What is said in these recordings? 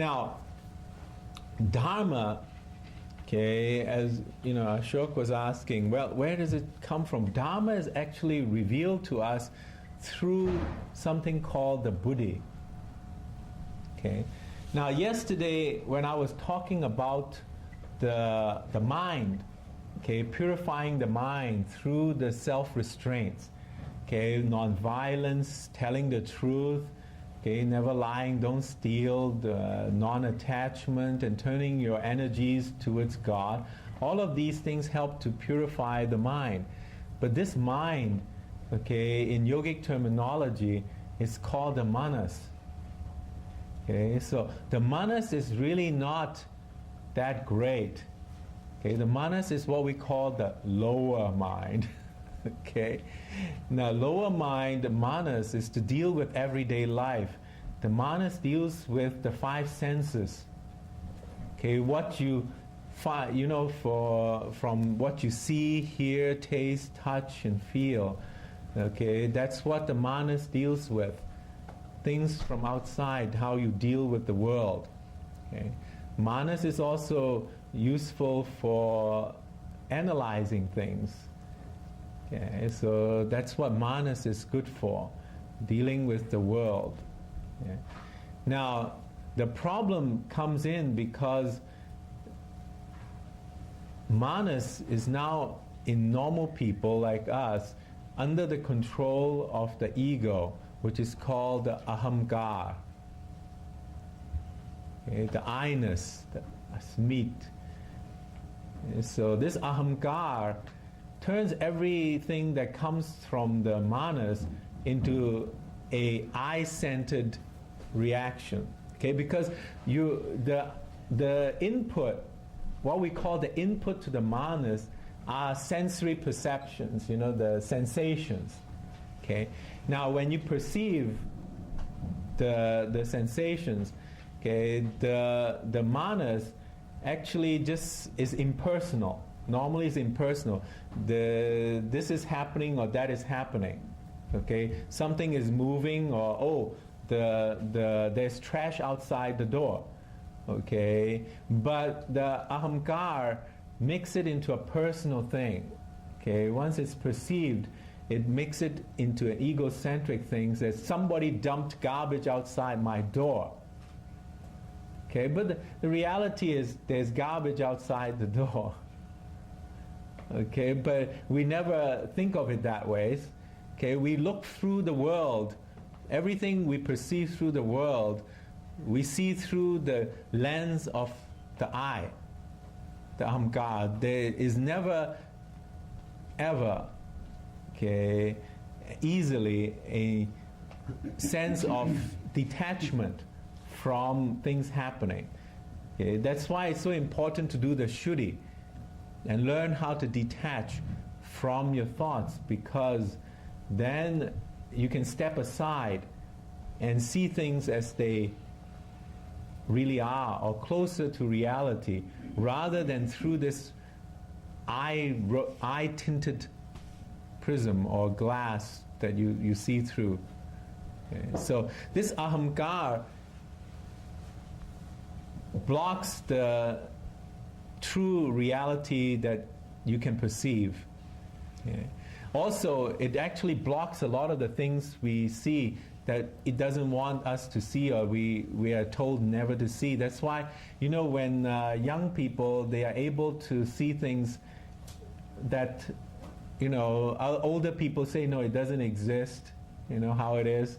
Now, Dharma, okay, as you know, Ashok was asking, well, where does it come from? Dharma is actually revealed to us through something called the Buddhi. Okay. Now, yesterday when I was talking about the mind, okay, purifying the mind through the self-restraints, okay, non-violence, telling the truth, okay, never lying, don't steal, the non-attachment, and turning your energies towards God. All of these things help to purify the mind. But this mind, okay, in yogic terminology, is called the manas. Okay, so the manas is really not that great. Okay, the manas is what we call the lower mind. Okay, now lower mind, the manas, is to deal with everyday life. The manas deals with the five senses. Okay, what you find, you know, from what you see, hear, taste, touch, and feel. Okay, that's what the manas deals with. Things from outside, how you deal with the world. Okay, manas is also useful for analyzing things. Okay, so that's what manas is good for, dealing with the world. Okay. Now, the problem comes in because manas is now, in normal people like us, under the control of the ego, which is called the ahamkar. Okay, the I-ness, the asmit. Okay, so this ahamkar turns everything that comes from the manas into a I-centered reaction. Okay, because the input, what we call the input to the manas, are sensory perceptions, you know, the sensations. Okay, now when you perceive the sensations, okay, the manas actually just is impersonal. Normally it's impersonal. This is happening or that is happening. Okay, something is moving, or there's trash outside the door. Okay, but the ahamkar makes it into a personal thing. Okay, once it's perceived, it makes it into an egocentric thing, that somebody dumped garbage outside my door. Okay, but the reality is there's garbage outside the door. Okay, but we never think of it that way. Okay, we look through the world. Everything we perceive through the world, we see through the lens of the I, the ahamkar. There is never, ever, okay, easily a sense of detachment from things happening. Okay, that's why it's so important to do the shuddhi and learn how to detach from your thoughts, because then you can step aside and see things as they really are, or closer to reality, rather than through this eye-tinted prism or glass that you see through. Okay. So this ahamkar blocks the true reality that you can perceive. Okay. Also, it actually blocks a lot of the things we see that it doesn't want us to see, or we are told never to see. That's why, you know, when young people, they are able to see things that, you know, older people say, no, it doesn't exist, you know how it is.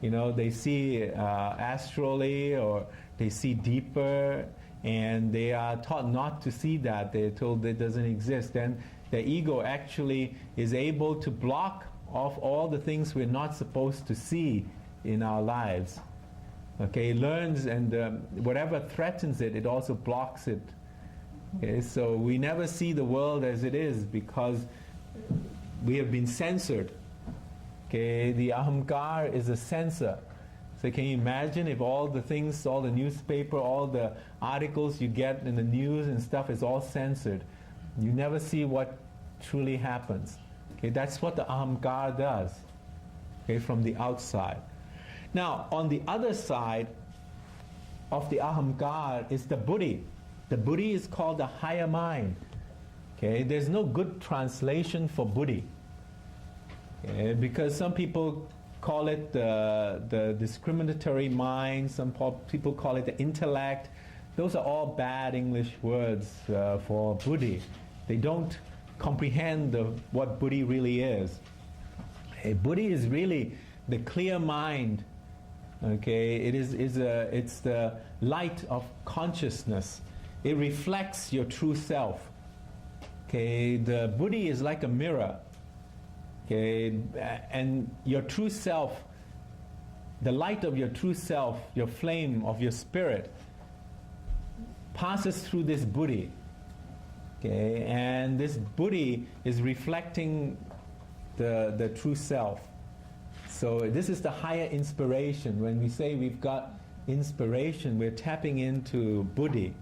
You know, they see astrally, or they see deeper, and they are taught not to see that. They're told it doesn't exist. Then the ego actually is able to block off all the things we're not supposed to see in our lives. Okay, it learns, and whatever threatens it, it also blocks it. Okay, so we never see the world as it is because we have been censored. Okay, the ahamkar is a censor. So can you imagine if all the things, all the newspaper, all the articles you get in the news and stuff is all censored? You never see what truly happens. Okay, that's what the ahamkar does. Okay, from the outside. Now, on the other side of the ahamkar is the buddhi. The buddhi is called the higher mind. Okay, there's no good translation for buddhi. Okay, because some people call it the discriminatory mind, some people call it the intellect. Those are all bad English words for buddhi. They don't comprehend what buddhi really is. Buddhi is really the clear mind. Okay, it's the light of consciousness. It reflects your true self. Okay, the buddhi is like a mirror. Okay, and your true self, the light of your true self, your flame of your spirit, passes through this buddhi. Okay, and this buddhi is reflecting the true self. So this is the higher inspiration. When we say we've got inspiration, we're tapping into buddhi.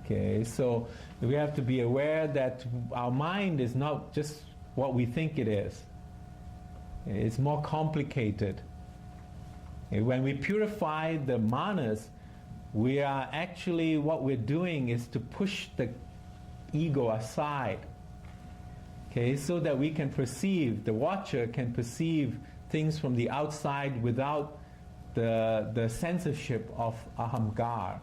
Okay, so we have to be aware that our mind is not just what we think it is. It's more complicated. When we purify the manas, we are actually, what we're doing is to push the ego aside. Okay, so that we can perceive, the watcher can perceive things from the outside without the censorship of ahamkar.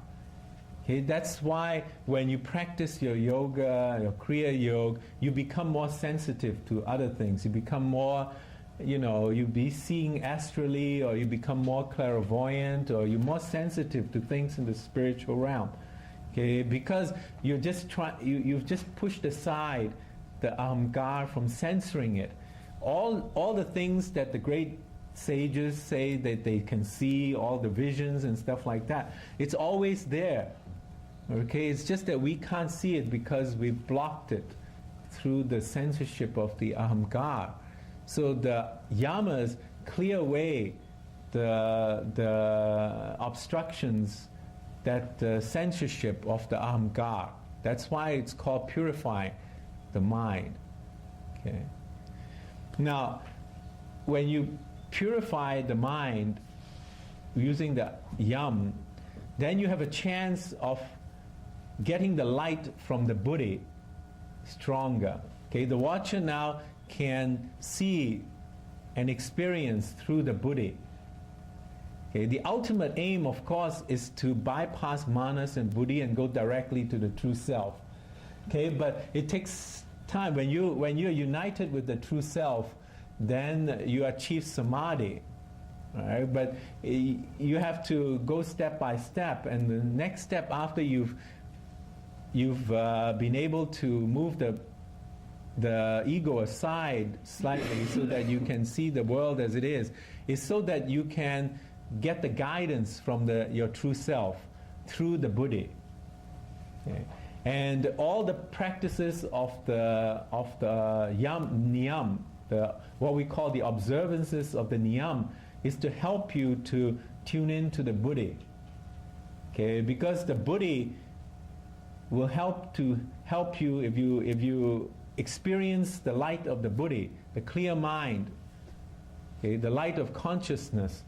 Okay, that's why when you practice your yoga, your Kriya Yoga, you become more sensitive to other things. You become more, you be seeing astrally, or you become more clairvoyant, or you're more sensitive to things in the spiritual realm. Okay, because you've just pushed aside the ahamkar from censoring it. All the things that the great sages say that they can see, all the visions and stuff like that, it's always there. Okay, it's just that we can't see it because we've blocked it through the censorship of the ahamkar. So the yamas clear away the obstructions, that censorship of the ahamkar. That's why it's called purifying the mind. Okay. Now, when you purify the mind using the yam, then you have a chance of getting the light from the buddhi stronger. Okay, the watcher now can see and experience through the buddhi. Okay, the ultimate aim, of course, is to bypass manas and buddhi and go directly to the true self. Okay, but it takes time. When you're united with the true self, then you achieve samadhi. Right? But you have to go step by step, and the next step after you've been able to move the ego aside slightly so that you can see the world as it is so that you can get the guidance from your true self through the buddhi. Okay. And all the practices of the niyam, what we call the observances of the niyam, is to help you to tune into the buddhi. Okay, because the buddhi will help you if you experience the light of the buddhi, the clear mind, okay, the light of consciousness.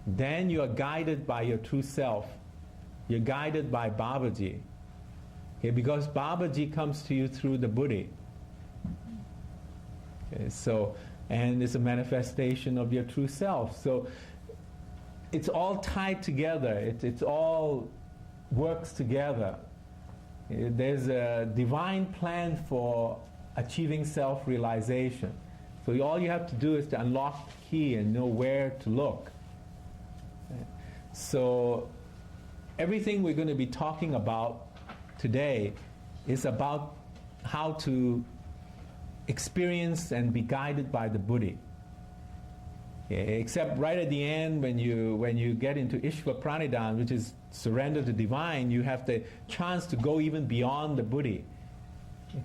Then you are guided by your true self. You're guided by Babaji. Okay, because Babaji comes to you through the buddhi. Okay, and it's a manifestation of your true self. So it's all tied together. It's all works together. There's a divine plan for achieving self-realization. So all you have to do is to unlock the key and know where to look. So everything we're going to be talking about today is about how to experience and be guided by the buddhi. Okay, except right at the end, when you get into Ishva Pranidhan, which is surrender to divine, you have the chance to go even beyond the buddhi.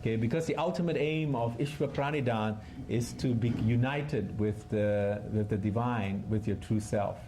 Okay, because the ultimate aim of Ishva Pranidhan is to be united with the divine, with your true self.